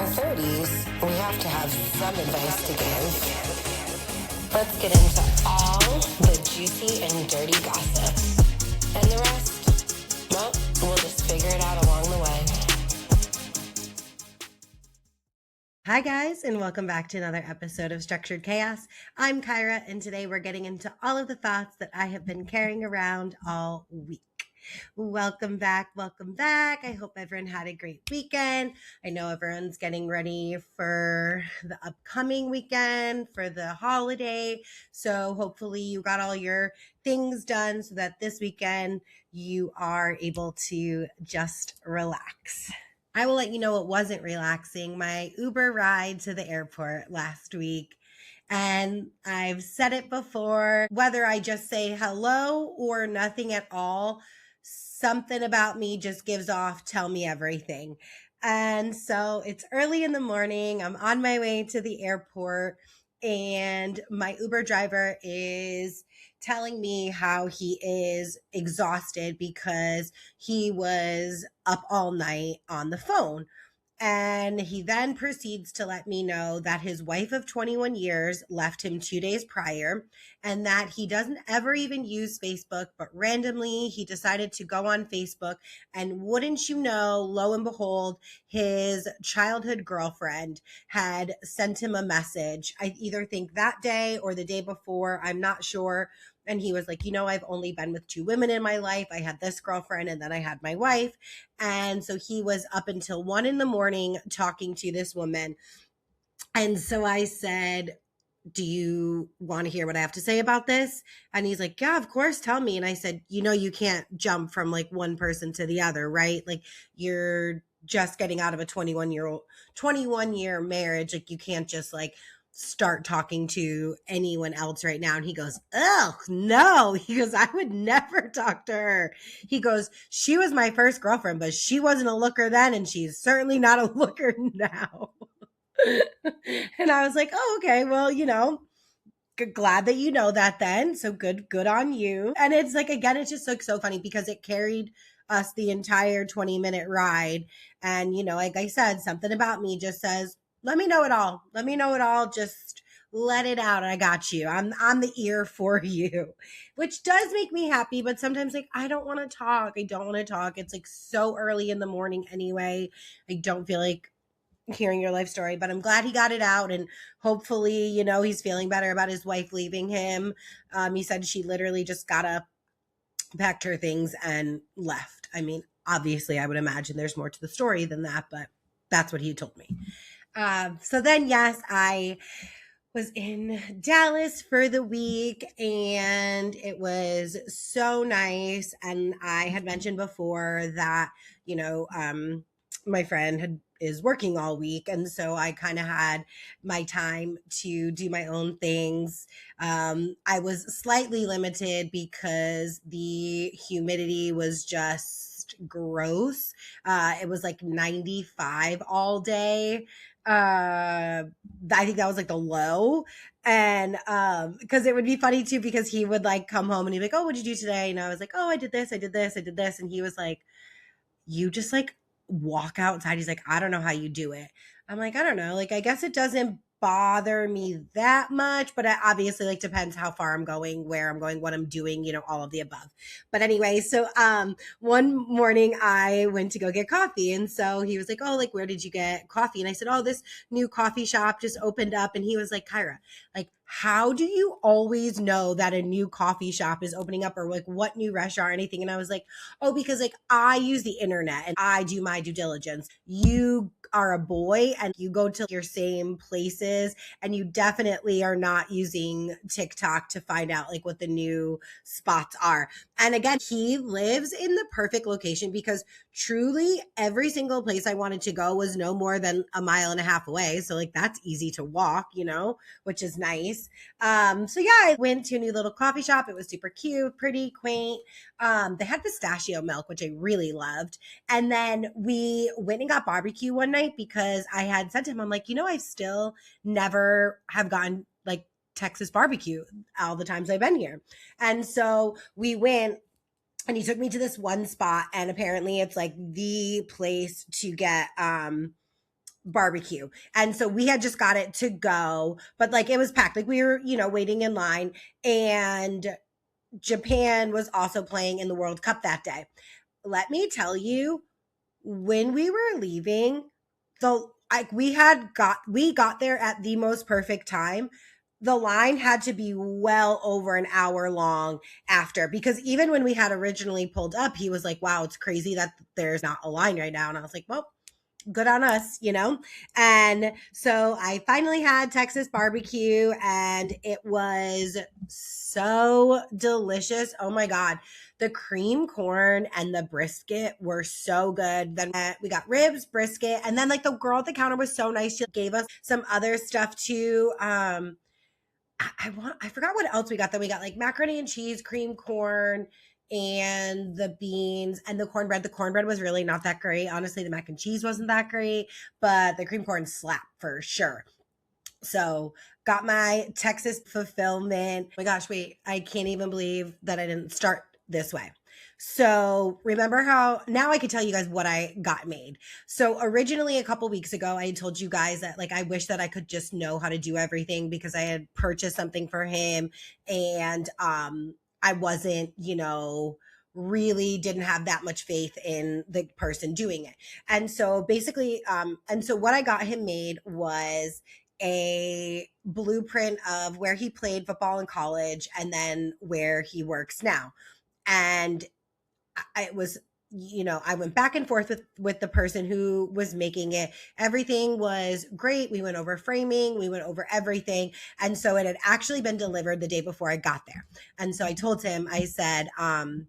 30s, we have to have some advice to give. Let's get into all the juicy and dirty gossip. And the rest, well, we'll just figure it out along the way. Hi guys, and welcome back to another episode of Structured Chaos. I'm Kyra, and today we're getting into all of the thoughts that I have been carrying around all week. Welcome back. I hope everyone had a great weekend. I know everyone's getting ready for the upcoming weekend, for the holiday. So hopefully you got all your things done so that this weekend you are able to just relax. I will let you know it wasn't relaxing. My Uber ride to the airport last week. And I've said it before, whether I just say hello or nothing at all, something about me just gives off, tell me everything. And so it's early in the morning. I'm on my way to the airport, and my Uber driver is telling me how he is exhausted because he was up all night on the phone. And he then proceeds to let me know that his wife of 21 years left him 2 days prior, and that he doesn't ever even use Facebook, but randomly he decided to go on Facebook. And wouldn't you know, lo and behold, his childhood girlfriend had sent him a message. I either think that day or the day before, I'm not sure. And he was like, you know, I've only been with 2 women in my life. I had this girlfriend and then I had my wife. And so he was up until 1 a.m. talking to this woman. And so I said, do you want to hear what I have to say about this? And he's like, yeah, of course, tell me. And I said, you know, you can't jump from like one person to the other, right? Like you're just getting out of a 21-year marriage. Like you can't just like start talking to anyone else right now. And he goes, oh no. He goes, I would never talk to her. He goes, she was my first girlfriend, but she wasn't a looker then. And she's certainly not a looker now. And I was like, oh, okay, well, you know, glad that you know that then. So good on you. And it's like, again, it's just like so funny because it carried us the entire 20-minute ride. And, you know, like I said, something about me just says, let me know it all. Let me know it all. Just let it out. I got you. I'm on the ear for you, which does make me happy. But sometimes like, I don't want to talk. It's like so early in the morning anyway. I don't feel like hearing your life story, but I'm glad he got it out, and hopefully, you know, he's feeling better about his wife leaving him. He said she literally just got up, packed her things, and left. I mean, obviously, I would imagine there's more to the story than that, but that's what he told me. So then, yes, I was in Dallas for the week, and it was so nice. And I had mentioned before that, you know, my friend is working all week, and so I kind of had my time to do my own things. I was slightly limited because the humidity was just gross. It was like 95 all day. I think that was like the low. And because it would be funny too, because he would like come home and he'd be like, oh, what'd you do today? And I was like, oh, I did this. And he was like, you just like walk outside. He's like, I don't know how you do it. I'm like, I don't know. Like, I guess it doesn't bother me that much, but it obviously like depends how far I'm going, where I'm going, what I'm doing, you know, all of the above. But anyway, so one morning I went to go get coffee, and so he was like, oh, like, where did you get coffee? And I said, oh, this new coffee shop just opened up. And he was like, Kyra, like, how do you always know that a new coffee shop is opening up, or like what new restaurant or anything? And I was like, oh, because like I use the internet and I do my due diligence. You are a boy and you go to your same places, and you definitely are not using TikTok to find out like what the new spots are. And again, he lives in the perfect location because truly every single place I wanted to go was no more than a mile and a half away. So like that's easy to walk, you know, which is nice. So yeah, I went to a new little coffee shop. It was super cute, pretty quaint. They had pistachio milk, which I really loved. And then we went and got barbecue one night because I had said to him, I'm like, you know, I still never have gotten like Texas barbecue all the times I've been here. And so we went, and he took me to this one spot, and apparently it's like the place to get barbecue. And so we had just got it to go, but like it was packed. Like we were, waiting in line, and Japan was also playing in the World Cup that day. Let me tell you, when we were leaving, we got there at the most perfect time. The line had to be well over an hour long after, because even when we had originally pulled up, he was like, wow, it's crazy that there's not a line right now. And I was like, well, good on us, And so I finally had Texas barbecue, and it was so delicious. Oh my God. The cream corn and the brisket were so good. Then we got ribs, brisket, and then like the girl at the counter was so nice. She gave us some other stuff too. I forgot what else we got. Then we got like macaroni and cheese, cream corn, and the beans and the cornbread. The cornbread was really not that great. Honestly, the mac and cheese wasn't that great, but the cream corn slapped for sure. So got my Texas fulfillment. Oh my gosh, wait, I can't even believe that I didn't start this way. So remember how now I can tell you guys what I got made. So originally a couple weeks ago, I had told you guys that like I wish that I could just know how to do everything, because I had purchased something for him, and I wasn't, really didn't have that much faith in the person doing it. And so basically, and so what I got him made was a blueprint of where he played football in college and then where he works now. And it was, I went back and forth with the person who was making it. Everything was great. We went over framing, we went over everything. And so it had actually been delivered the day before I got there. And so I told him, I said, something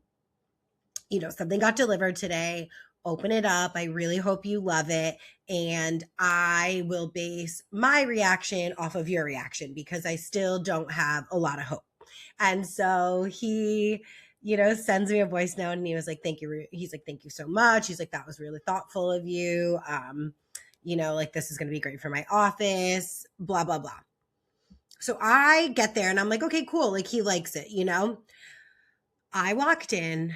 got delivered today. Open it up. I really hope you love it. And I will base my reaction off of your reaction, because I still don't have a lot of hope. And so he, sends me a voice note, and he was like, thank you. He's like, thank you so much. He's like, that was really thoughtful of you. Like this is going to be great for my office, blah, blah, blah. So I get there and I'm like, okay, cool. Like he likes it, I walked in,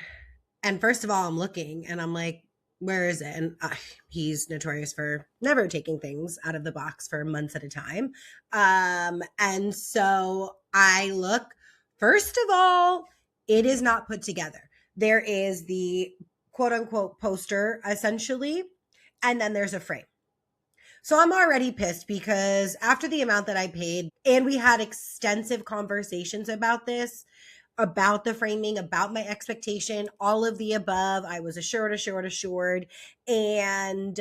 and first of all, I'm looking and I'm like, where is it? And he's notorious for never taking things out of the box for months at a time. And so I look, first of all, it is not put together. There is the quote unquote poster essentially, and then there's a frame. So I'm already pissed, because after the amount that I paid, and we had extensive conversations about this, about the framing, about my expectation, all of the above. I was assured, and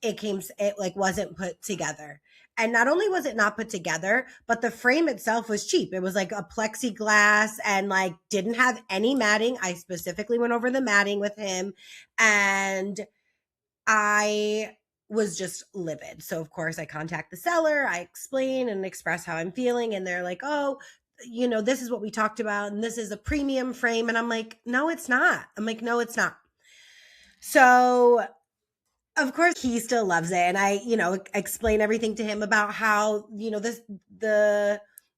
it like wasn't put together. And not only was it not put together, but the frame itself was cheap. It was like a plexiglass and like didn't have any matting. I specifically went over the matting with him, and I was just livid. So of course I contact the seller, I explain and express how I'm feeling, and they're like, oh, this is what we talked about, and this is a premium frame. And I'm like, no, it's not. No, it's not. So of course he still loves it. And I, explain everything to him about how,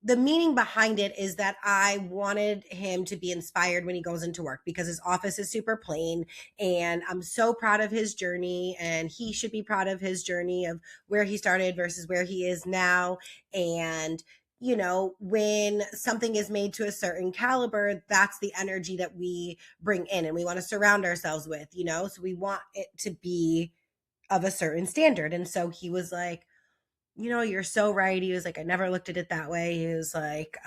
the meaning behind it is that I wanted him to be inspired when he goes into work, because his office is super plain, and I'm so proud of his journey, and he should be proud of his journey of where he started versus where he is now. And when something is made to a certain caliber, that's the energy that we bring in and we want to surround ourselves with, so we want it to be of a certain standard. And so he was like, you're so right. He was like, I never looked at it that way. He was like,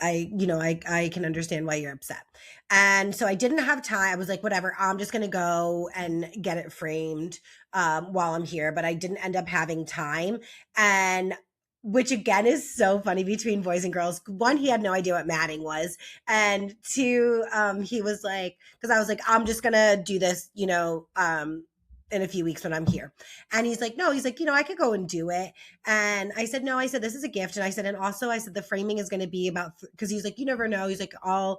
I can understand why you're upset. And so I didn't have time. I was like, whatever, I'm just going to go and get it framed while I'm here. But I didn't end up having time. And which again is so funny between boys and girls. One, he had no idea what matting was. And two, he was like, because I was like, I'm just going to do this, in a few weeks when I'm here. And he's like, no, he's like, I could go and do it. And I said, no, I said, this is a gift. And I said, and also I said, the framing is going to be about, because he's like, you never know. He's like, I'll,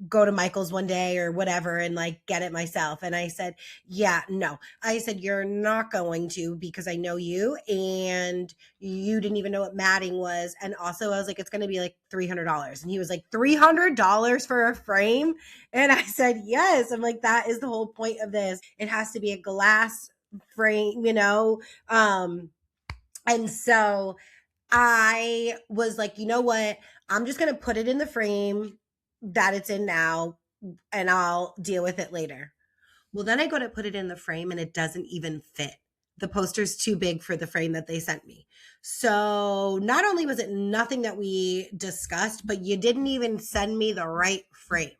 go to Michael's one day or whatever and like get it myself. And I said, yeah, no. I said, you're not going to, because I know you, and you didn't even know what matting was. And also I was like, it's going to be like $300. And he was like, $300 for a frame? And I said, yes. I'm like, that is the whole point of this. It has to be a glass frame, and so I was like, you know what? I'm just going to put it in the frame that it's in now and I'll deal with it later. Well, then I go to put it in the frame and it doesn't even fit. The poster's too big for the frame that they sent me. So not only was it nothing that we discussed, but you didn't even send me the right frame.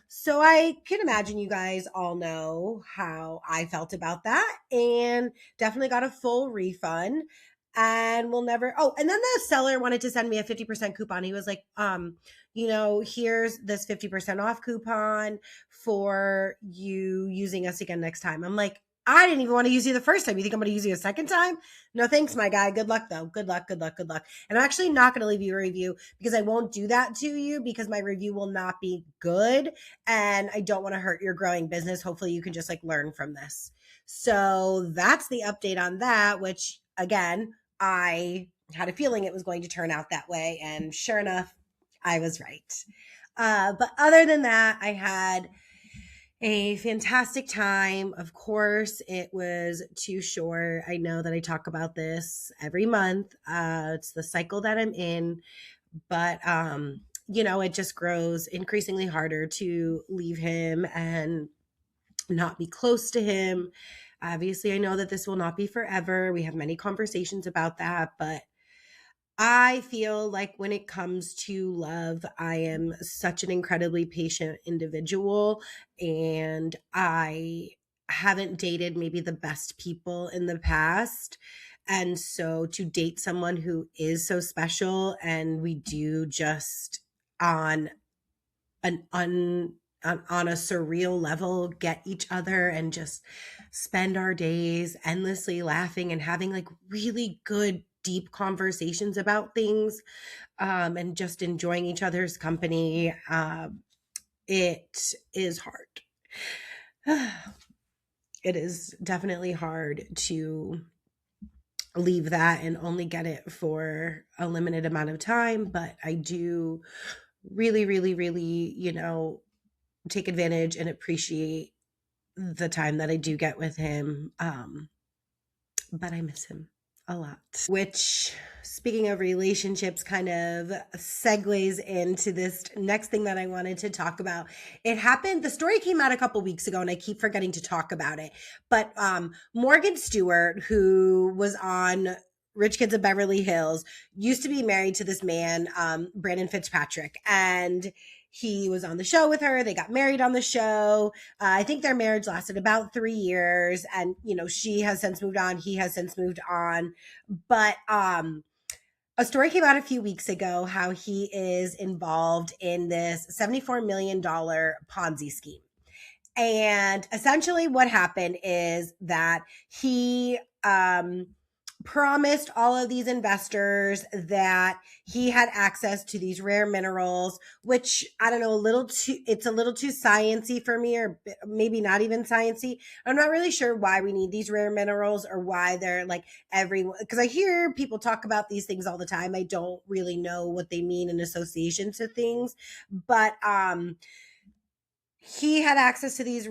So I can imagine you guys all know how I felt about that and definitely got a full refund and we'll never. Oh, and then the seller wanted to send me a 50% coupon. He was like, here's this 50% off coupon for you using us again next time. I'm like, I didn't even want to use you the first time. You think I'm going to use you a second time? No, thanks, my guy. Good luck, though. Good luck, good luck, good luck. And I'm actually not going to leave you a review because I won't do that to you because my review will not be good. And I don't want to hurt your growing business. Hopefully you can just like learn from this. So that's the update on that, which again, I had a feeling it was going to turn out that way. And sure enough, I was right. But other than that, I had a fantastic time. Of course, it was too short. I know that I talk about this every month. It's the cycle that I'm in, but it just grows increasingly harder to leave him and not be close to him. Obviously, I know that this will not be forever. We have many conversations about that, but I feel like when it comes to love, I am such an incredibly patient individual, and I haven't dated maybe the best people in the past. And so to date someone who is so special and we do just on an on a surreal level get each other and just spend our days endlessly laughing and having like really good deep conversations about things, and just enjoying each other's company. It is hard. It is definitely hard to leave that and only get it for a limited amount of time, but I do really, really, really, take advantage and appreciate the time that I do get with him. But I miss him a lot. Which, speaking of relationships, kind of segues into this next thing that I wanted to talk about. It happened, the story came out a couple weeks ago and I keep forgetting to talk about it. But Morgan Stewart, who was on Rich Kids of Beverly Hills, used to be married to this man, Brandon Fitzpatrick. And he was on the show with her. They got married on the show. I think their marriage lasted about 3 years. And, she has since moved on. He has since moved on. But a story came out a few weeks ago how he is involved in this $74 million Ponzi scheme. And essentially what happened is that he promised all of these investors that he had access to these rare minerals, which I don't know, it's a little too sciencey for me, or maybe not even sciencey. I'm not really sure why we need these rare minerals or why they're like because I hear people talk about these things all the time. I don't really know what they mean in association to things, but he had access to these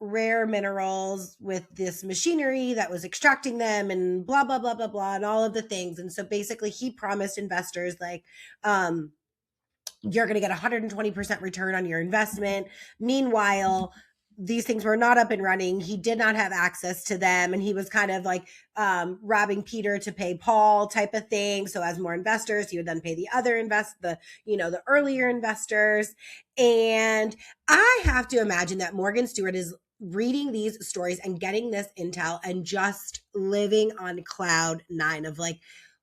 rare minerals with this machinery that was extracting them and blah, blah, blah, blah, blah, and all of the things. And so basically he promised investors like, you're going to get 120% return on your investment. Meanwhile, these things were not up and running. He did not have access to them. And he was kind of like robbing Peter to pay Paul type of thing. So as more investors, he would then pay the other the earlier investors. And I have to imagine that Morgan Stewart is reading these stories and getting this intel and just living on cloud nine of like,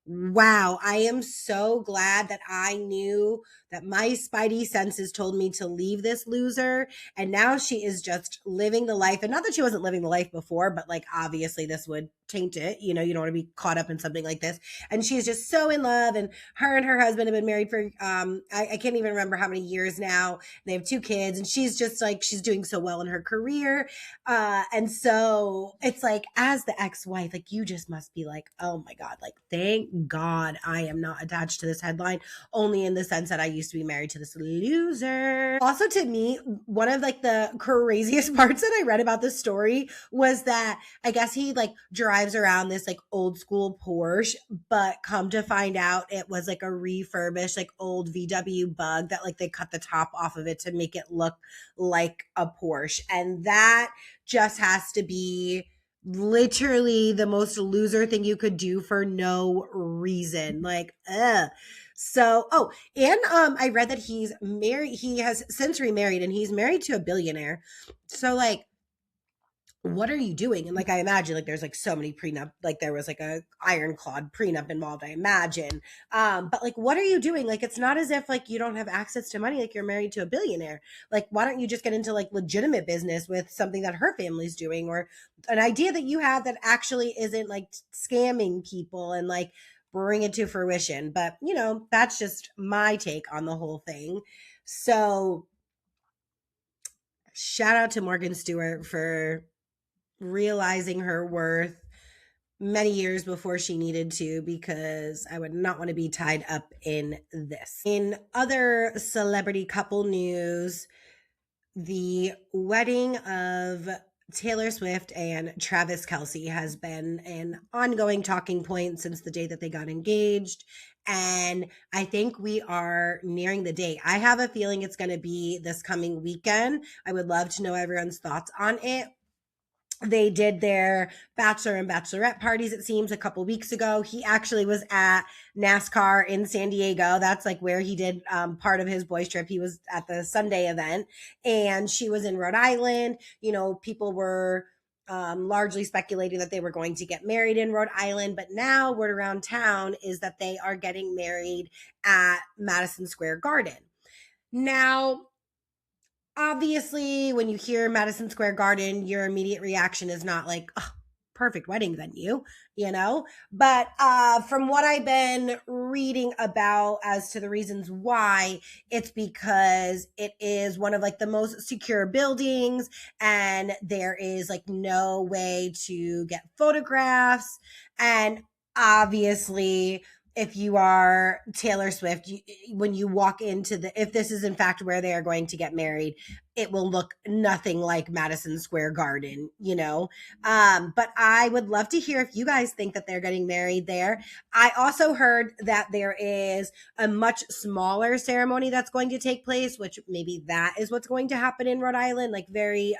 wow, I am so glad that I knew that my spidey senses told me to leave this loser. And now she is just living the life. And not that she wasn't living the life before, but like, obviously this would taint it. You don't want to be caught up in something like this. And she's just so in love. And her husband have been married for, I can't even remember how many years now. They have 2 kids and she's just like, she's doing so well in her career. And so it's like, as the ex-wife, like you just must be like, oh my God, like, thank God I am not attached to this headline, only in the sense that I used used to be married to this loser. Also, to me, one of like the craziest parts that I read about this story was that I guess he like drives around this like old school Porsche, but come to find out it was like a refurbished like old VW Bug that like they cut the top off of it to make it look like a Porsche. And that just has to be literally the most loser thing you could do for no reason. Like, ugh. So, and I read that he's married. He has since remarried, and he's married to a billionaire. So, like, what are you doing? And like, I imagine like there's like so many prenup, like there was like a ironclad prenup involved, I imagine. But like, what are you doing? Like, it's not as if like you don't have access to money, like you're married to a billionaire. Like, why don't you just get into like legitimate business with something that her family's doing, or an idea that you have that actually isn't like scamming people and like bring it to fruition. But you know, that's just my take on the whole thing. So shout out to Morgan Stewart for realizing her worth many years before she needed to, because I would not want to be tied up in this. In other celebrity couple news, the wedding of Taylor Swift and Travis Kelce has been an ongoing talking point since the day that they got engaged. And I think we are nearing the date. I have a feeling it's going to be this coming weekend. I would love to know everyone's thoughts on it. They did their bachelor and bachelorette parties, it seems, a couple weeks ago. He actually was at NASCAR in San Diego. That's like where he did part of his boys trip. He was at the Sunday event, and she was in Rhode Island. You know, people were largely speculating that they were going to get married in Rhode Island, but now word around town is that they are getting married at Madison Square Garden. Now, obviously, when you hear Madison Square Garden, your immediate reaction is not like, oh, perfect wedding venue, you know? But from what I've been reading about as to the reasons why, it's because it is one of like the most secure buildings, and there is like no way to get photographs. And obviously, if you are Taylor Swift, when you walk into if this is in fact where they are going to get married, it will look nothing like Madison Square Garden, you know? But I would love to hear if you guys think that they're getting married there. I also heard that there is a much smaller ceremony that's going to take place, which maybe that is what's going to happen in Rhode Island, like very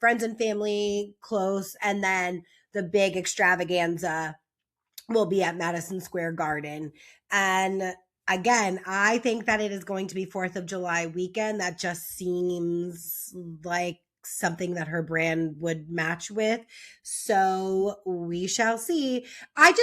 friends and family close. And then the big extravaganza will be at Madison Square Garden. And again, I think that it is going to be 4th of July weekend. That just seems like something that her brand would match with. So we shall see. I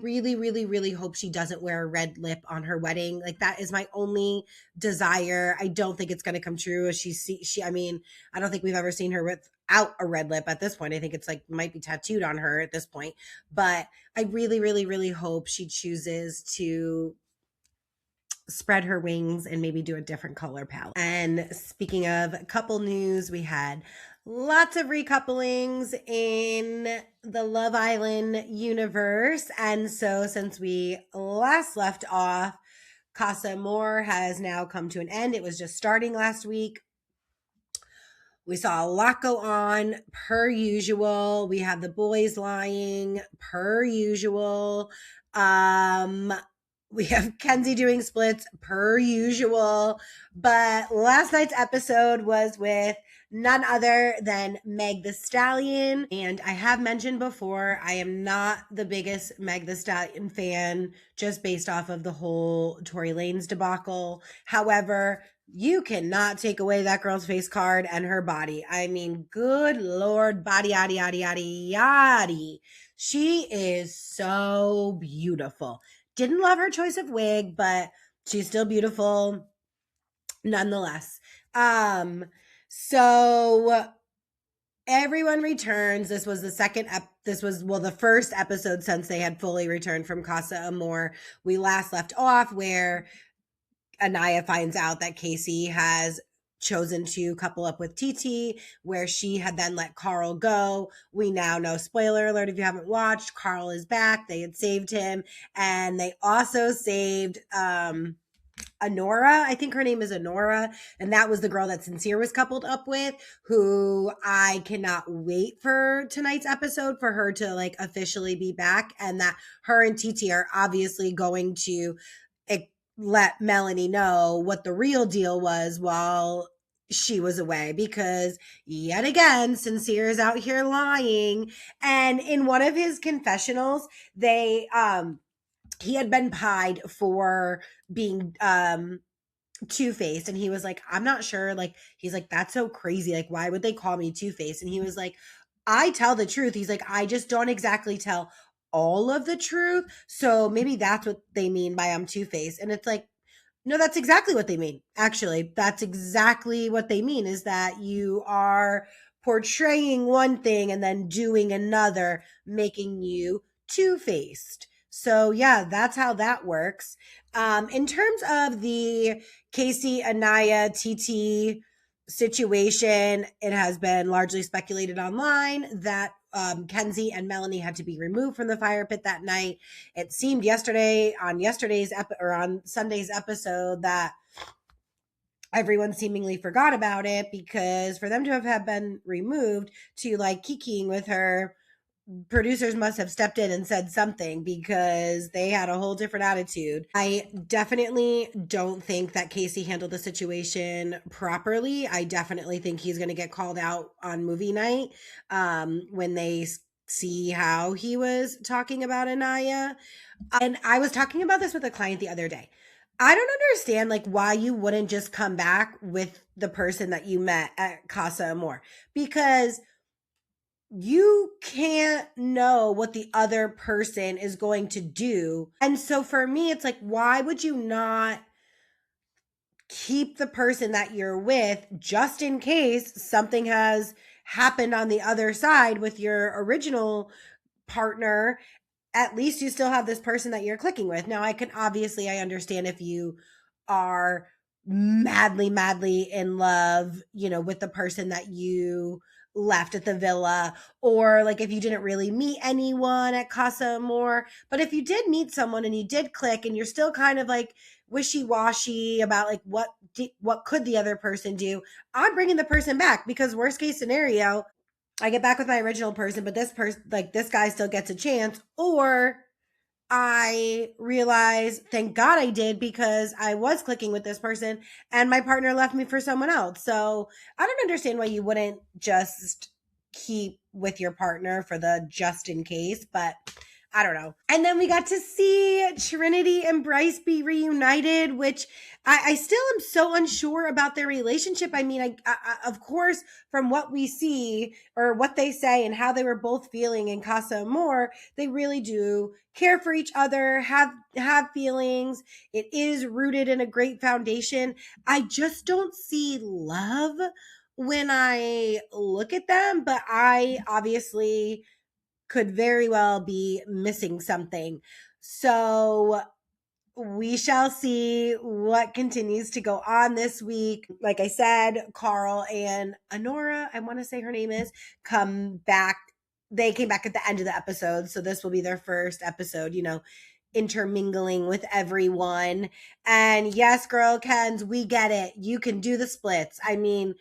really hope she doesn't wear a red lip on her wedding. Like, that is my only desire. I don't think it's going to come true. I mean, I don't think we've ever seen her without a red lip at this point. I think it's like might be tattooed on her at this point. But I really hope she chooses to spread her wings and maybe do a different color palette. And speaking of couple news, we had lots of recouplings in the Love Island universe. And so since we last left off, Casa Amor has now come to an end. It was just starting last week. We saw a lot go on per usual. We had the boys lying per usual. We have Kenzie doing splits per usual. But last night's episode was with none other than Meg the Stallion. And I have mentioned before, I am not the biggest Meg the Stallion fan, just based off of the whole Tory Lanez debacle. However, you cannot take away that girl's face card and her body. I mean, good Lord, body, yaddy, yaddy, yaddy, yaddy. She is so beautiful. Didn't love her choice of wig, but she's still beautiful nonetheless. So everyone returns. This was the the first episode since they had fully returned from Casa Amor. We last left off where Anaya finds out that Casey has chosen to couple up with Titi, where she had then let Carl go. We now know, spoiler alert if you haven't watched, Carl is back. They had saved him, and they also saved Honora. I think her name is Honora. And that was the girl that Sincere was coupled up with, who I cannot wait for tonight's episode for her to like officially be back. And that her and Titi are obviously going to let Melanie know what the real deal was while she was away, because yet again, Sincere is out here lying. And in one of his confessionals, he had been pied for being two-faced, and he was like, I'm not sure, like he's like, that's so crazy, like why would they call me two-faced? And he was like, I tell the truth. He's like, I just don't exactly tell all of the truth, so maybe that's what they mean by I'm two-faced. And it's like, no, that's exactly what they mean. Actually, that's exactly what they mean, is that you are portraying one thing and then doing another, making you two-faced. So yeah, that's how that works. In terms of the Casey, Anaya, TT situation, it has been largely speculated online that Kenzie and Melanie had to be removed from the fire pit that night. It seemed on Sunday's episode that everyone seemingly forgot about it, because for them to have been removed to like kikiing with her, producers must have stepped in and said something, because they had a whole different attitude. I definitely don't think that Casey handled the situation properly. I definitely think he's going to get called out on movie night when they see how he was talking about Anaya. And I was talking about this with a client the other day. I don't understand like why you wouldn't just come back with the person that you met at Casa Amor, because you can't know what the other person is going to do. And so for me, it's like, why would you not keep the person that you're with just in case something has happened on the other side with your original partner? At least you still have this person that you're clicking with. Now, I understand if you are madly in love, with the person that you left at the villa, or like if you didn't really meet anyone at Casa Amor. But if you did meet someone and you did click and you're still kind of like wishy-washy about like what could the other person do, I'm bringing the person back, because worst case scenario, I get back with my original person, but this guy still gets a chance. Or I realize, thank God I did, because I was clicking with this person and my partner left me for someone else. So I don't understand why you wouldn't just keep with your partner for the just in case, but I don't know. And then we got to see Trinity and Bryce be reunited, which I still am so unsure about their relationship. I mean, of course, from what we see or what they say and how they were both feeling in Casa Amor, they really do care for each other, have feelings. It is rooted in a great foundation. I just don't see love when I look at them, but I obviously could very well be missing something. So we shall see what continues to go on this week. Like I said, Carl and Honora, I want to say her name is, come back. They came back at the end of the episode. So this will be their first episode, intermingling with everyone. And yes, girl Kens, we get it. You can do the splits. I mean,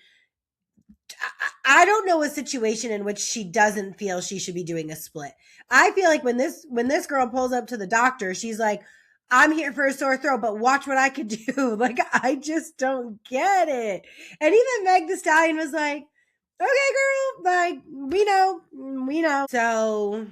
I don't know a situation in which she doesn't feel she should be doing a split. I feel like when this girl pulls up to the doctor, she's like, I'm here for a sore throat, but watch what I could do. Like, I just don't get it. And even Meg the Stallion was like, okay, girl, like, we know. So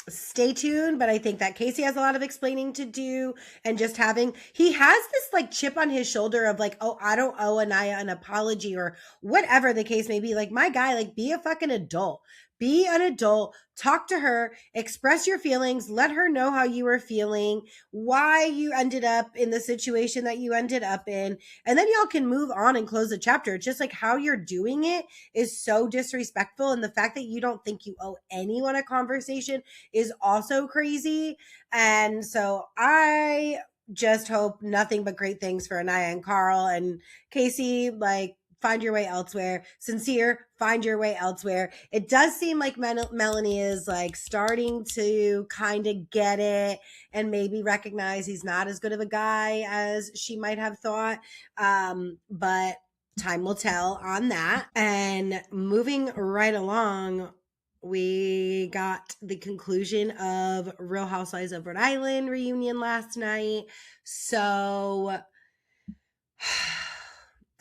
stay tuned, but I think that Casey has a lot of explaining to do, and just he has this like chip on his shoulder of like, oh, I don't owe Anaya an apology, or whatever the case may be. Like, my guy, like, be a fucking adult. Be an adult, talk to her, express your feelings, let her know how you were feeling, why you ended up in the situation that you ended up in, and then y'all can move on and close the chapter. It's just like how you're doing it is so disrespectful, and the fact that you don't think you owe anyone a conversation is also crazy. And so I just hope nothing but great things for Anaya and Carl. And Casey, like, find your way elsewhere. Sincere, find your way elsewhere. It does seem like Melanie is like starting to kind of get it and maybe recognize he's not as good of a guy as she might have thought. But time will tell on that. And moving right along, we got the conclusion of Real Housewives of Rhode Island reunion last night. So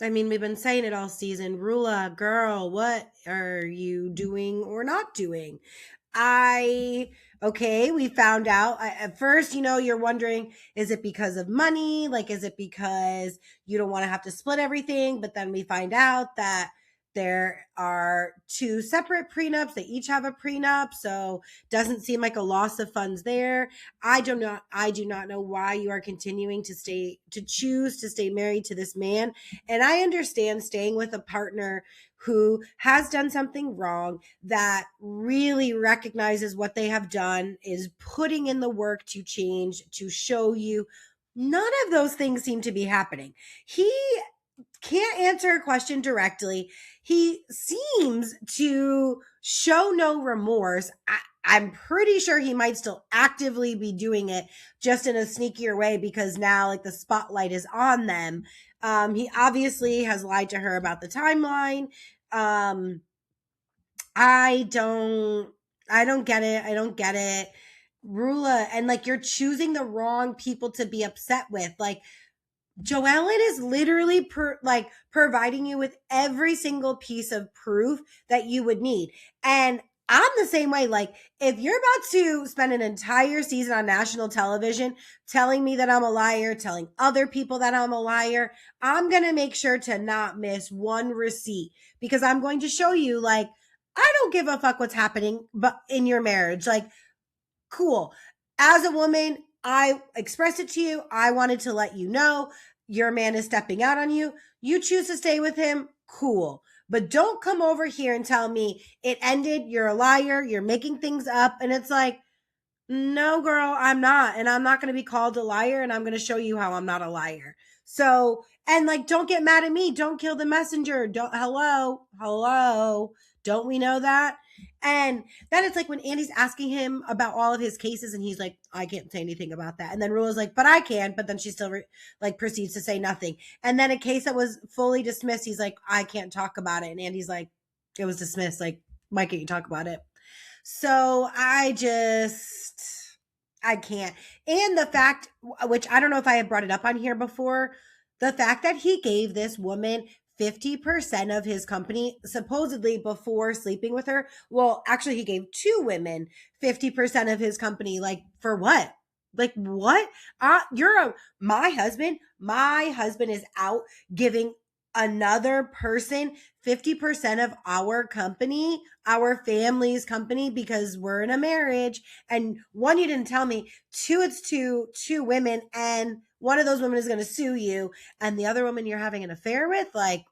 I mean, we've been saying it all season. Rula, girl, what are you doing or not doing? We found out at first, you're wondering, is it because of money? Like, is it because you don't want to have to split everything? But then we find out that there are two separate prenups. They each have a prenup. So doesn't seem like a loss of funds there. I do not know why you are continuing to choose to stay married to this man. And I understand staying with a partner who has done something wrong, that really recognizes what they have done, is putting in the work to change, to show you. None of those things seem to be happening. He can't answer a question directly. He seems to show no remorse. I'm pretty sure he might still actively be doing it, just in a sneakier way, because now like the spotlight is on them. He obviously has lied to her about the timeline. I don't get it. I don't get it. Rula, and like you're choosing the wrong people to be upset with. Like, Joellen is literally providing you with every single piece of proof that you would need. And I'm the same way. Like, if you're about to spend an entire season on national television telling me that I'm a liar, telling other people that I'm a liar, I'm going to make sure to not miss one receipt, because I'm going to show you, like, I don't give a fuck what's happening but in your marriage. Like, cool. As a woman, I expressed it to you. I wanted to let you know your man is stepping out on you. You choose to stay with him. Cool. But don't come over here and tell me it ended. You're a liar. You're making things up. And it's like, no, girl, I'm not. And I'm not going to be called a liar. And I'm going to show you how I'm not a liar. So, and like, don't get mad at me. Don't kill the messenger. Hello. Don't we know that? And then it's like when Andy's asking him about all of his cases and he's like, I can't say anything about that. And then Rula's like, but I can. But then she still proceeds to say nothing. And then a case that was fully dismissed, he's like, I can't talk about it. And Andy's like, it was dismissed. Like, why can't you talk about it? So I can't. And the fact, which I don't know if I had brought it up on here before, the fact that he gave this woman 50% of his company, supposedly before sleeping with her. Well, actually, he gave two women 50% of his company. Like, for what? Like, what? My husband is out giving another person 50% of our company, our family's company, because we're in a marriage. And one, you didn't tell me. Two, it's two women, and one of those women is going to sue you, and the other woman you're having an affair with. Like,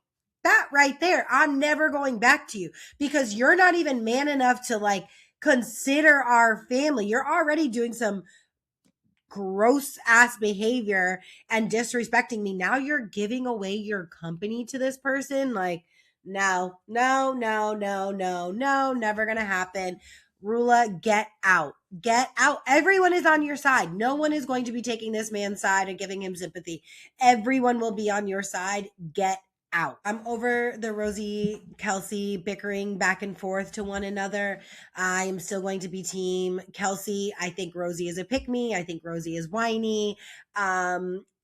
that right there, I'm never going back to you, because you're not even man enough to like consider our family. You're already doing some gross ass behavior and disrespecting me. Now you're giving away your company to this person. Like, no, never gonna happen. Rula, get out. Everyone is on your side. No one is going to be taking this man's side and giving him sympathy. Everyone will be on your side. Get out. I'm over the Rosie Kelsey bickering back and forth to one another. I am still going to be team Kelsey. I think Rosie is a pick-me. I think Rosie is whiny.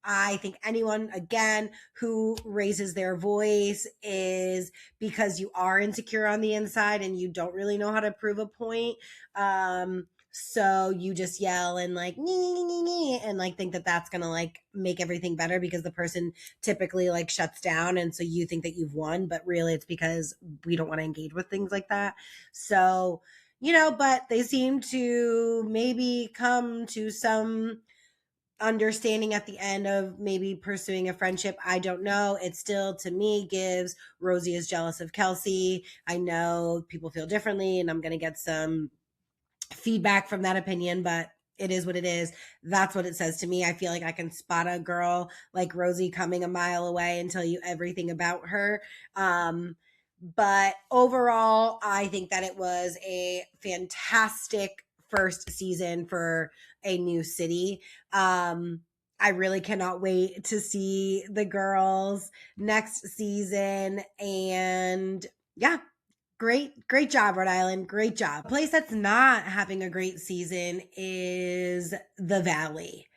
I think anyone, again, who raises their voice is because you are insecure on the inside and you don't really know how to prove a point. So you just yell and like, nee, and like think that that's going to like make everything better, because the person typically like shuts down. And so you think that you've won, but really it's because we don't want to engage with things like that. So, but they seem to maybe come to some understanding at the end of maybe pursuing a friendship. I don't know. It still, to me, gives Rosie is jealous of Kelsey. I know people feel differently, and I'm going to get some feedback from that opinion, but it is what it is. That's what it says to me. I feel like I can spot a girl like Rosie coming a mile away and tell you everything about her. But overall, I think that it was a fantastic first season for a new city. I really cannot wait to see the girls next season. And yeah, great job, Rhode Island. Great job. A place that's not having a great season is the Valley.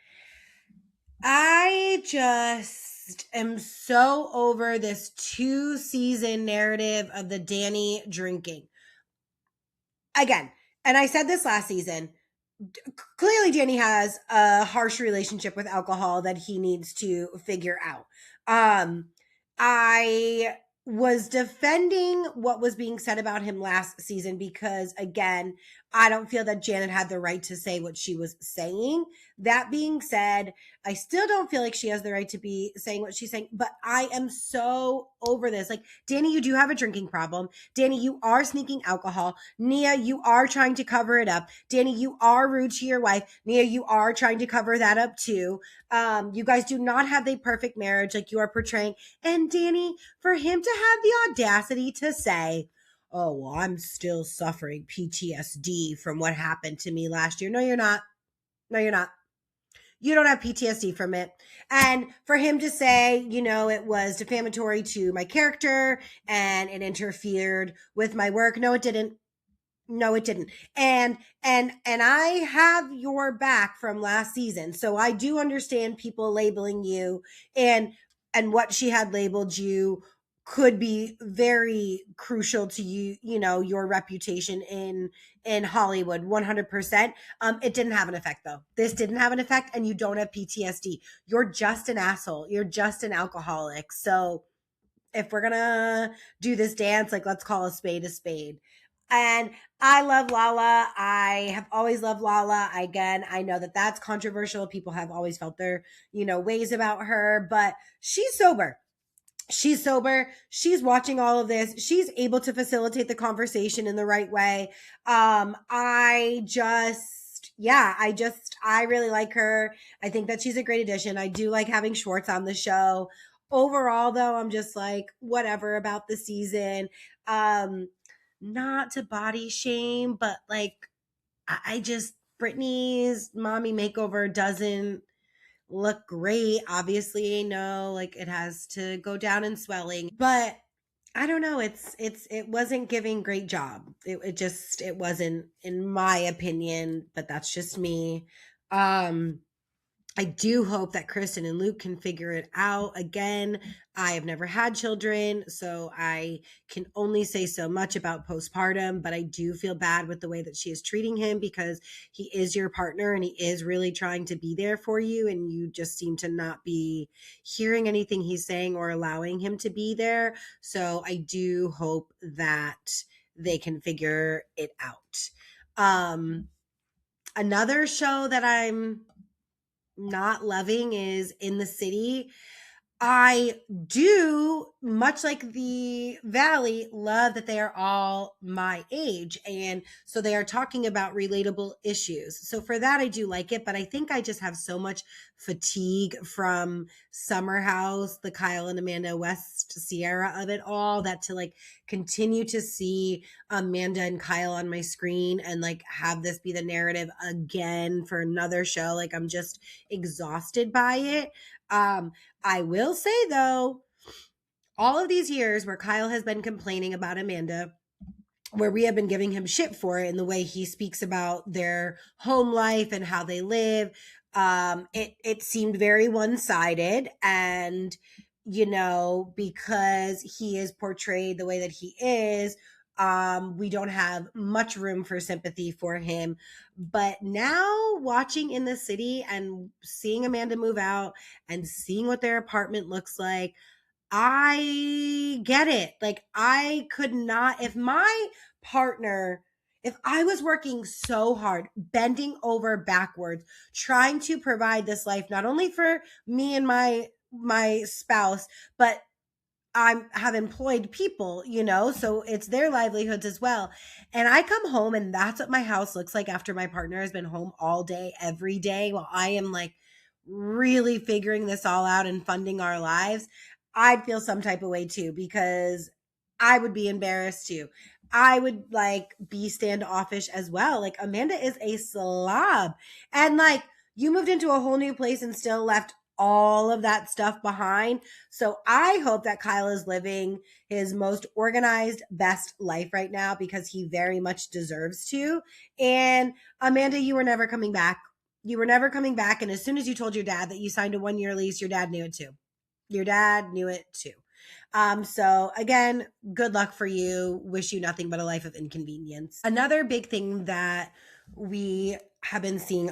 I just am so over this 2-season narrative of the Danny drinking. Again, and I said this last season, clearly Danny has a harsh relationship with alcohol that he needs to figure out. I was defending what was being said about him last season because, again, I don't feel that Janet had the right to say what she was saying. That being said, I still don't feel like she has the right to be saying what she's saying, but I am so over this. Like, Danny, you do have a drinking problem. Danny, you are sneaking alcohol. Nia, you are trying to cover it up. Danny, you are rude to your wife. Nia, you are trying to cover that up too. You guys do not have the perfect marriage like you are portraying. And Danny, for him to have the audacity to say, oh, well, I'm still suffering PTSD from what happened to me last year. No, you're not. No, you're not. You don't have PTSD from it. And for him to say, it was defamatory to my character and it interfered with my work. No, it didn't. No, it didn't. And I have your back from last season. So I do understand people labeling you and what she had labeled you could be very crucial to you, your reputation in Hollywood, 100%. It didn't have an effect though. This didn't have an effect and you don't have PTSD. You're just an asshole. You're just an alcoholic. So if we're gonna do this dance, like, let's call a spade a spade. And I love Lala. I have always loved Lala. Again, I know that that's controversial. People have always felt their, ways about her, but she's sober. She's sober. She's watching all of this. She's able to facilitate the conversation in the right way. I really like her. I think that she's a great addition. I do like having Schwartz on the show. Overall, though, I'm just like, whatever about the season. Not to body shame, but like, I just, Brittany's mommy makeover doesn't look great. Obviously, no, like it has to go down in swelling, but I don't know. It wasn't giving great job. It wasn't, in my opinion, but that's just me. I do hope that Kristen and Luke can figure it out. Again, I have never had children, so I can only say so much about postpartum, but I do feel bad with the way that she is treating him because he is your partner and he is really trying to be there for you, and you just seem to not be hearing anything he's saying or allowing him to be there. So I do hope that they can figure it out. Another show that I'm not loving is In the City. I do, much like the Valley, love that they are all my age. And so they are talking about relatable issues. So for that, I do like it. But I think I just have so much fatigue from Summer House, the Kyle and Amanda West Sierra of it all, that to like continue to see Amanda and Kyle on my screen and like have this be the narrative again for another show. Like, I'm just exhausted by it. I will say though, all of these years where Kyle has been complaining about Amanda, where we have been giving him shit for it in the way he speaks about their home life and how they live, it seemed very one-sided. And, because he is portrayed the way that he is, we don't have much room for sympathy for him. But now watching In the City and seeing Amanda move out and seeing what their apartment looks like, I get it. Like, I could not, if I was working so hard, bending over backwards, trying to provide this life, not only for me and my spouse, but have employed people, so it's their livelihoods as well. And I come home and that's what my house looks like after my partner has been home all day, every day, while I am like really figuring this all out and funding our lives. I'd feel some type of way too, because I would be embarrassed too. I would like be standoffish as well. Like Amanda is a slob. And like you moved into a whole new place and still left all of that stuff behind. So I hope that Kyle is living his most organized, best life right now, because he very much deserves to. And Amanda, you were never coming back. You were never coming back. And as soon as you told your dad that you signed a 1-year lease, your dad knew it too. Your dad knew it too. So again, good luck for you. Wish you nothing but a life of inconvenience. Another big thing that we have been seeing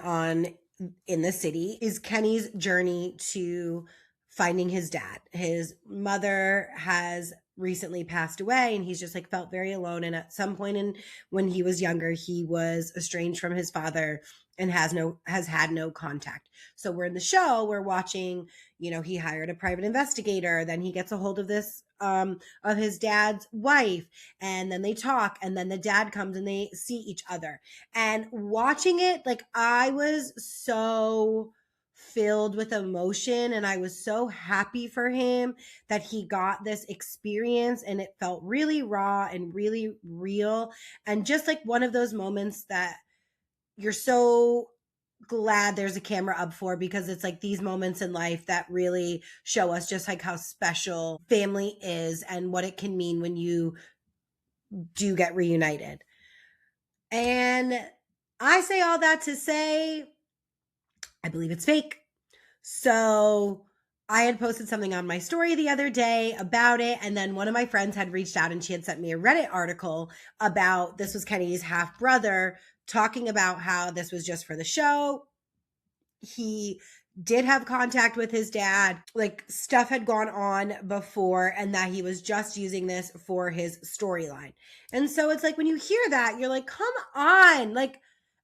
in the city is Kenny's journey to finding his dad. His mother has recently passed away and he's just like felt very alone. And at some point when he was younger, he was estranged from his father and has had no contact. So we're in the show, we're watching, he hired a private investigator, then he gets a hold of this of his dad's wife, and then they talk, and then the dad comes and they see each other. And watching it, like I was so filled with emotion and I was so happy for him that he got this experience, and it felt really raw and really real, and just like one of those moments that you're so glad there's a camera up for, because it's like these moments in life that really show us just like how special family is and what it can mean when you do get reunited. And I say all that to say, I believe it's fake. So I had posted something on my story the other day about it. And then one of my friends had reached out and she had sent me a Reddit article about, this was Kenny's half brother, talking about how this was just for the show. He did have contact with his dad, like stuff had gone on before, and that he was just using this for his storyline. And so it's like when you hear that, you're like, come on. Like,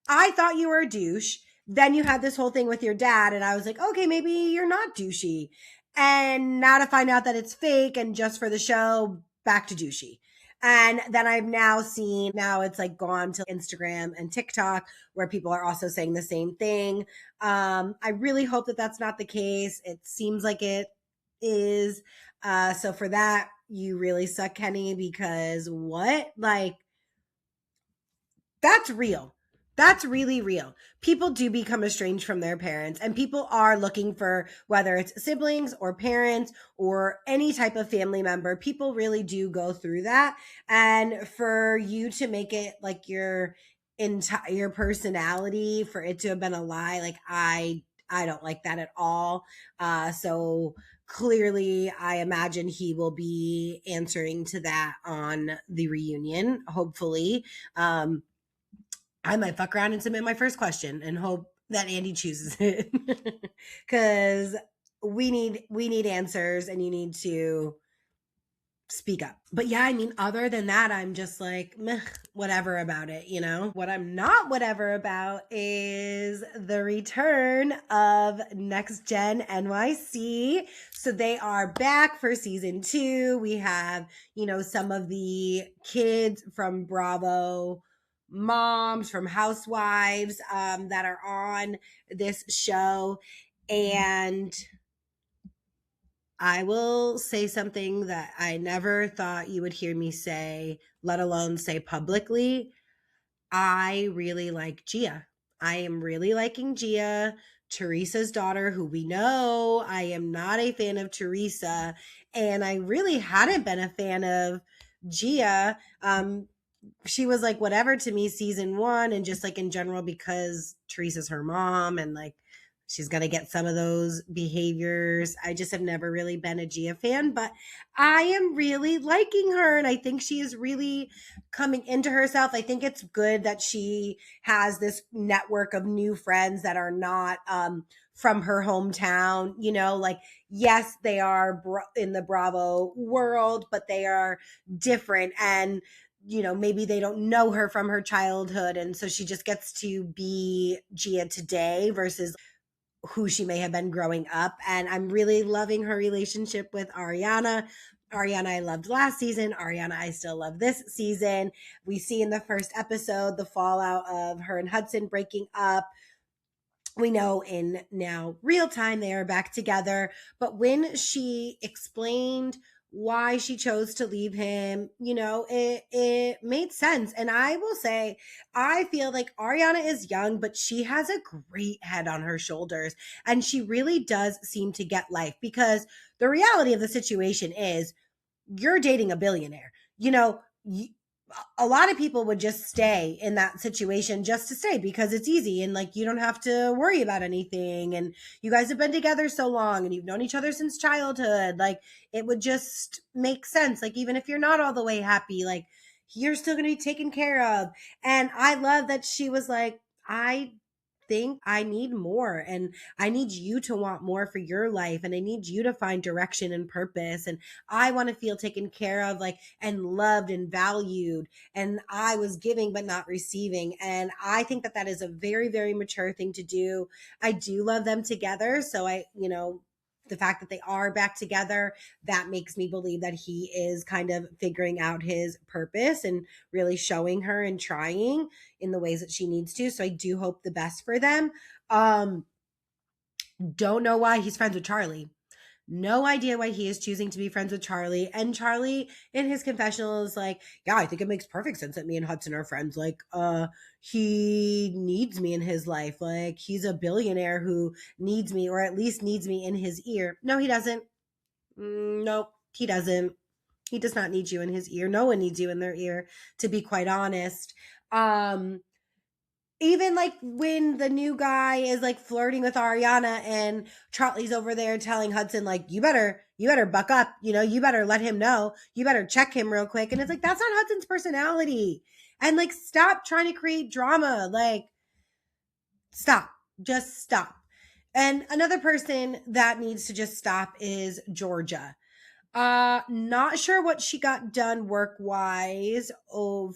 I thought you were a douche. Then you had this whole thing with your dad, and I was like, okay, maybe you're not douchey. And now to find out that it's fake and just for the show, back to douchey. And then I've now seen, it's like gone to Instagram and TikTok where people are also saying the same thing. I really hope that that's not the case. It seems like it is. So for that, you really suck, Kenny, because what? Like, that's real. That's really real. People do become estranged from their parents, and people are looking for, whether it's siblings or parents or any type of family member, people really do go through that. And for you to make it like your entire personality, for it to have been a lie, like I don't like that at all. So clearly I imagine he will be answering to that on the reunion, hopefully. I might fuck around and submit my first question and hope that Andy chooses it, because we need answers and you need to speak up. But yeah, I mean, other than that, I'm just like, meh, whatever about it, What I'm not whatever about is the return of Next Gen NYC. So they are back for season 2. We have, some of the kids from Bravo, moms from Housewives that are on this show. And I will say something that I never thought you would hear me say, let alone say publicly. I really like Gia. I am really liking Gia, Teresa's daughter, who we know I am not a fan of Teresa. And I really hadn't been a fan of Gia. She was like whatever to me season 1, and just like in general, because Teresa's her mom and like she's going to get some of those behaviors. I just have never really been a Gia fan, but I am really liking her, and I think she is really coming into herself. I think it's good that she has this network of new friends that are not from her hometown, like, yes, they are in the Bravo world, but they are different, and maybe they don't know her from her childhood. And so she just gets to be Gia today versus who she may have been growing up. And I'm really loving her relationship with Ariana. Ariana I loved last season. Ariana I still love this season. We see in the first episode the fallout of her and Hudson breaking up. We know in now real time they are back together. But when she explained why she chose to leave him, it made sense. And I will say, I feel like Ariana is young, but she has a great head on her shoulders. And she really does seem to get life, because the reality of the situation is you're dating a billionaire. A lot of people would just stay in that situation just to stay because it's easy, and like you don't have to worry about anything, and you guys have been together so long and you've known each other since childhood. Like it would just make sense. Like even if you're not all the way happy, like you're still going to be taken care of. And I love that she was like, I think I need more, and I need you to want more for your life, and I need you to find direction and purpose, and I want to feel taken care of, like, and loved and valued, and I was giving but not receiving. And I think that that is a very, very mature thing to do. I do love them together, so the fact that they are back together, that makes me believe that he is kind of figuring out his purpose and really showing her and trying in the ways that she needs to. So I do hope the best for them. Don't know why he's friends with Charlie. No idea why he is choosing to be friends with Charlie. And Charlie in his confessional is like, yeah, I think it makes perfect sense that me and Hudson are friends. Like, he needs me in his life. Like, he's a billionaire who needs me, or at least needs me in his ear. No, he doesn't. Nope, he doesn't. He does not need you in his ear. No one needs you in their ear, to be quite honest. Even like when the new guy is like flirting with Ariana and Charlie's over there telling Hudson, like, you better buck up, you better let him know, you better check him real quick. And it's like, that's not Hudson's personality. And like, stop trying to create drama. Like, stop, just stop. And another person that needs to just stop is Georgia. Not sure what she got done work wise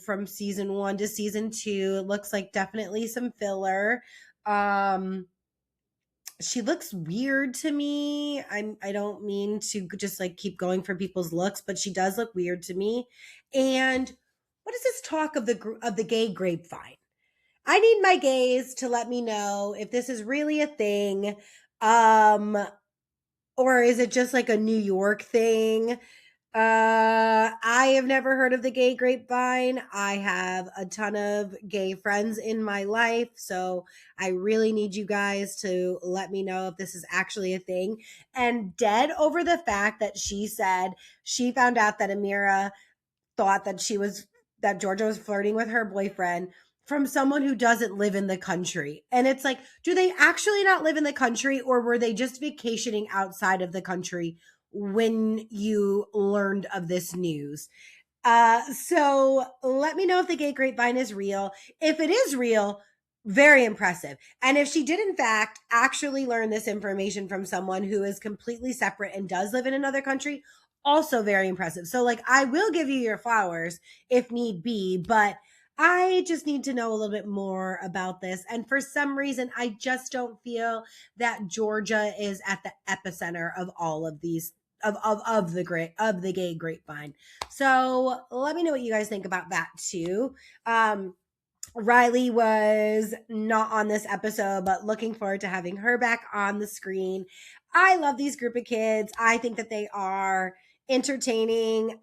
from season 1 to season 2. It looks like definitely some filler. She looks weird to me. I don't mean to just like keep going for people's looks, but she does look weird to me. And what is this talk of the gay grapevine? I need my gays to let me know if this is really a thing. Or is it just like a New York thing? I have never heard of the gay grapevine. I have a ton of gay friends in my life, so I really need you guys to let me know if this is actually a thing. And dead over the fact that she said she found out that Amira thought that Georgia was flirting with her boyfriend from someone who doesn't live in the country. And it's like, do they actually not live in the country, or were they just vacationing outside of the country when you learned of this news? So let me know if the gay grapevine is real. If it is real, very impressive. And if she did in fact actually learn this information from someone who is completely separate and does live in another country, also very impressive. So like, I will give you your flowers if need be, but I just need to know a little bit more about this. And for some reason, I just don't feel that Georgia is at the epicenter of all of these of the gay grapevine. So let me know what you guys think about that too. Riley was not on this episode, but looking forward to having her back on the screen. I love these group of kids. I think that they are entertaining.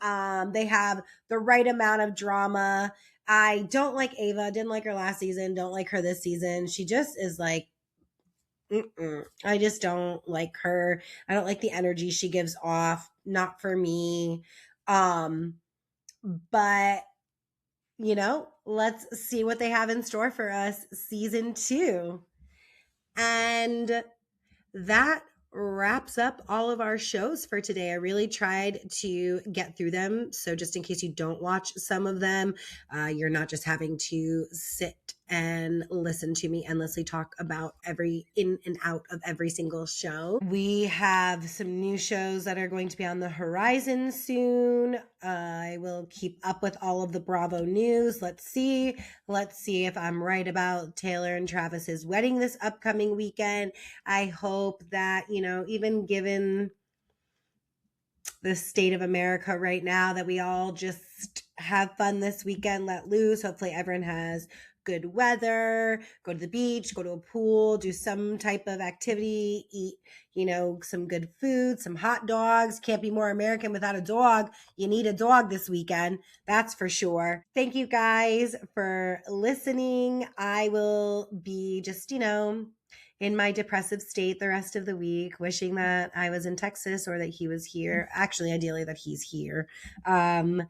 They have the right amount of drama. I don't like Ava. Didn't like her last season. Don't like her this season. She just is like, I just don't like her. I don't like the energy she gives off. Not for me. But let's see what they have in store for us season 2. And that wraps up all of our shows for today. I really tried to get through them. So just in case you don't watch some of them, you're not just having to sit and listen to me endlessly talk about every in and out of every single show. We have some new shows that are going to be on the horizon soon. I will keep up with all of the Bravo news. Let's see if I'm right about Taylor and Travis's wedding this upcoming weekend. I hope that, even given the state of America right now, that we all just have fun this weekend, let loose. Hopefully everyone has good weather, go to the beach, go to a pool, do some type of activity, eat, some good food, some hot dogs. Can't be more American without a dog. You need a dog this weekend. That's for sure. Thank you guys for listening. I will be just, in my depressive state the rest of the week, wishing that I was in Texas or that he was here. Actually, ideally that he's here. And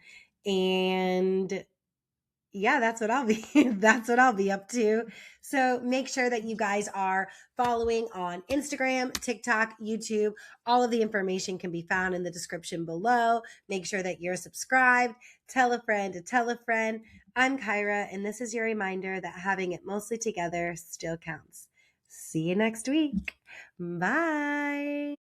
yeah, that's what I'll be that's what I'll be up to. So make sure that you guys are following on Instagram, TikTok, YouTube. All of the information can be found in the description below. Make sure that you're subscribed. Tell a friend to tell a friend. I'm Kyra, and this is your reminder that having it mostly together still counts. See you next week. Bye.